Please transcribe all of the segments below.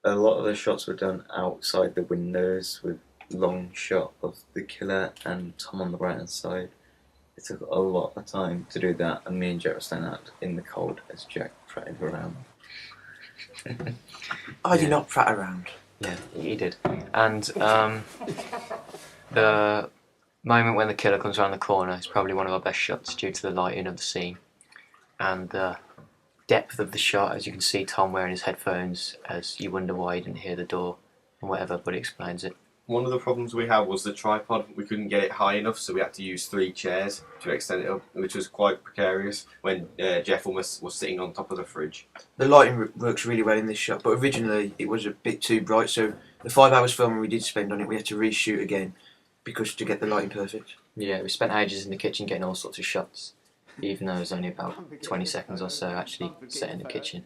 A lot of the shots were done outside the windows with long shot of the killer and Tom on the right hand side. It took a lot of time to do that, and me and Jack were standing out in the cold as Jack prattled around. I did not prat around. Yeah, he did. And the moment when the killer comes around the corner is probably one of our best shots due to the lighting of the scene and the depth of the shot. As you can see Tom wearing his headphones, as you wonder why he didn't hear the door and whatever, but it explains it. One of the problems we had was the tripod. We couldn't get it high enough, so we had to use 3 chairs to extend it up, which was quite precarious when Jeff almost was sitting on top of the fridge. The lighting works really well in this shot, but originally it was a bit too bright, so the 5 hours filming we did spend on it, we had to reshoot again because to get the lighting perfect. Yeah, we spent ages in the kitchen getting all sorts of shots, even though it was only about 20 seconds or so actually set in the kitchen.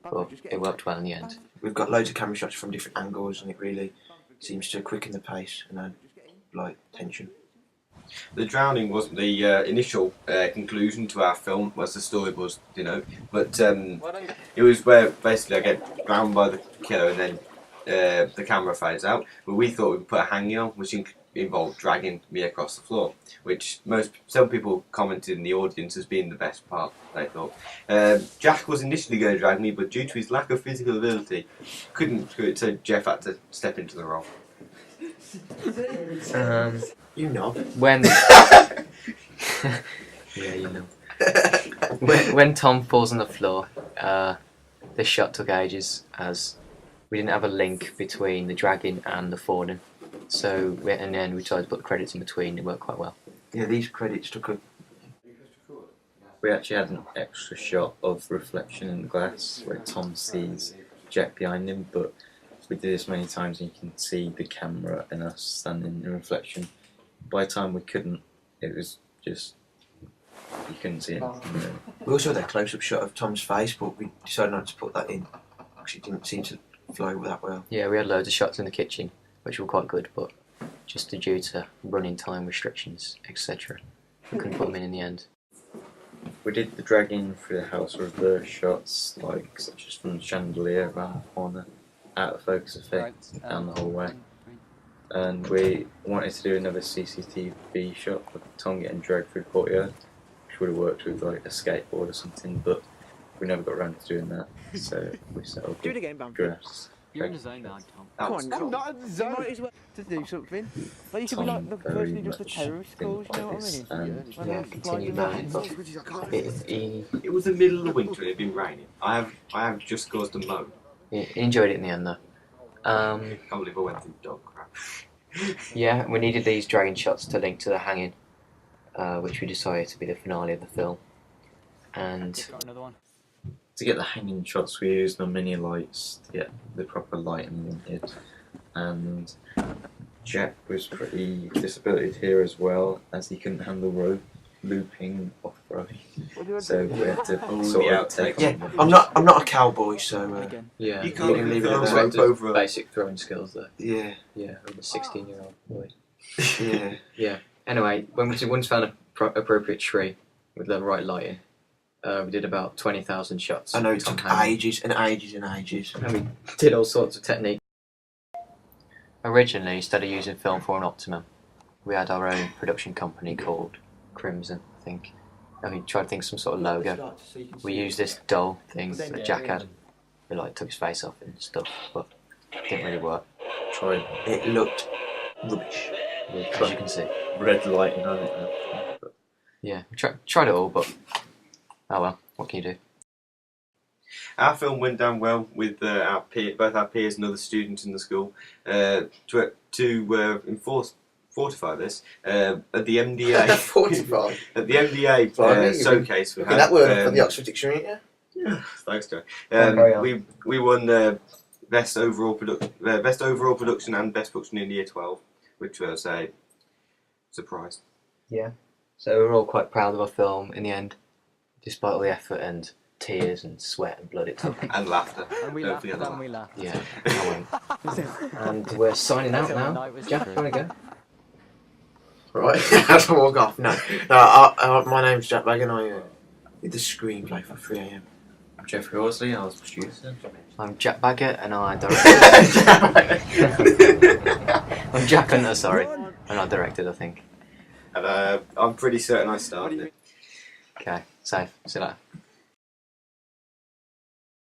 But it worked well in the end. We've got loads of camera shots from different angles, and it really seems to quicken the pace and add like tension. The drowning wasn't the initial conclusion to our film, as the story was, but it was where basically I get drowned by the killer and then the camera fades out. But we thought we'd put a hanging on, which involved dragging me across the floor, which some people commented in the audience as being the best part, they thought. Jack was initially going to drag me, but due to his lack of physical ability, couldn't do it, so Jeff had to step into the role. You knob. When yeah, you know. When Tom falls on the floor, this shot took ages as we didn't have a link between the dragging and the falling. So in the end we tried to put the credits in between. It worked quite well. Yeah, these credits took a... We actually had an extra shot of reflection in the glass where Tom sees Jack behind him, but we did this many times and you can see the camera and us standing in reflection. By the time we couldn't, it was just, you couldn't see anything really. We also had a close-up shot of Tom's face, but we decided not to put that in because it didn't seem to flow that well. Yeah, we had loads of shots in the kitchen, which were quite good, but just due to running time restrictions, etc., we couldn't put them in the end. We did the dragging through the house reverse shots, such as from the chandelier around the corner, out of focus effect, down the whole way. And we wanted to do another CCTV shot of Tom getting dragged through the courtyard, which would have worked with like a skateboard or something, but we never got around to doing that, so we settled with dress. You're in the zone now, Tom. That was I'm not in the zone. You might as well to do something. Like you could be like the person who does the terrorist calls, you know what I mean? Yeah, continue learning, but It was the middle of the winter and it had been raining. I have just caused a moan. he enjoyed it in the end though. I can't believe I went through dog crap. Yeah, we needed these dragging shots to link to the hanging, which we decided to be the finale of the film. And Got another one. To get the hanging shots, we used the mini lights to get the proper lighting we wanted, and Jack was pretty disabilited here as well, as he couldn't handle looping off-road, so we had to sort of take Yeah, on. I'm not a cowboy, so Again. yeah, You can't leave it throw at a that. rope over a... basic throwing skills though. yeah, Yeah, I'm a 16-year-old boy. yeah. Yeah. Anyway, when we once found an appropriate tree with the right lighting, we did about 20,000 shots. I know it Tom took Hanks. ages and ages and ages. And we did all sorts of techniques. Originally, instead of using Film for an Optimum, we had our own production company called Crimson, I think. And we tried to think of some sort of logo. We used this doll thing that Jack had. We took his face off and stuff, but it didn't really work. Tried It looked rubbish. As you can see. red lighting on it. But Yeah, we tried it all, but oh well, what can you do? Our film went down well with both our peers and other students in the school. To fortify this, at the MDA Fortify. at the MDA Blimey, showcase we Look had. at that word for the Oxford Dictionary, yeah? Yeah, thanks, Joe. Carry on. We won best overall production and best production in year 12, which was a surprise. Yeah. So we were all quite proud of our film in the end, despite all the effort and tears and sweat and blood it took. And laughter. And we Don't laughed forget the and we laughed. Yeah, I won't. And we're signing out now. Jack, you want to go? Right, I have to walk off. No, my name's Jack Bagan. I did the screenplay for 3am. Jeffrey Horsley, I was producer. I'm Jack Baggett and I directed. I'm Jack Hunter, sorry. And I directed, I think. And I'm pretty certain I started it. Okay, safe. See you later.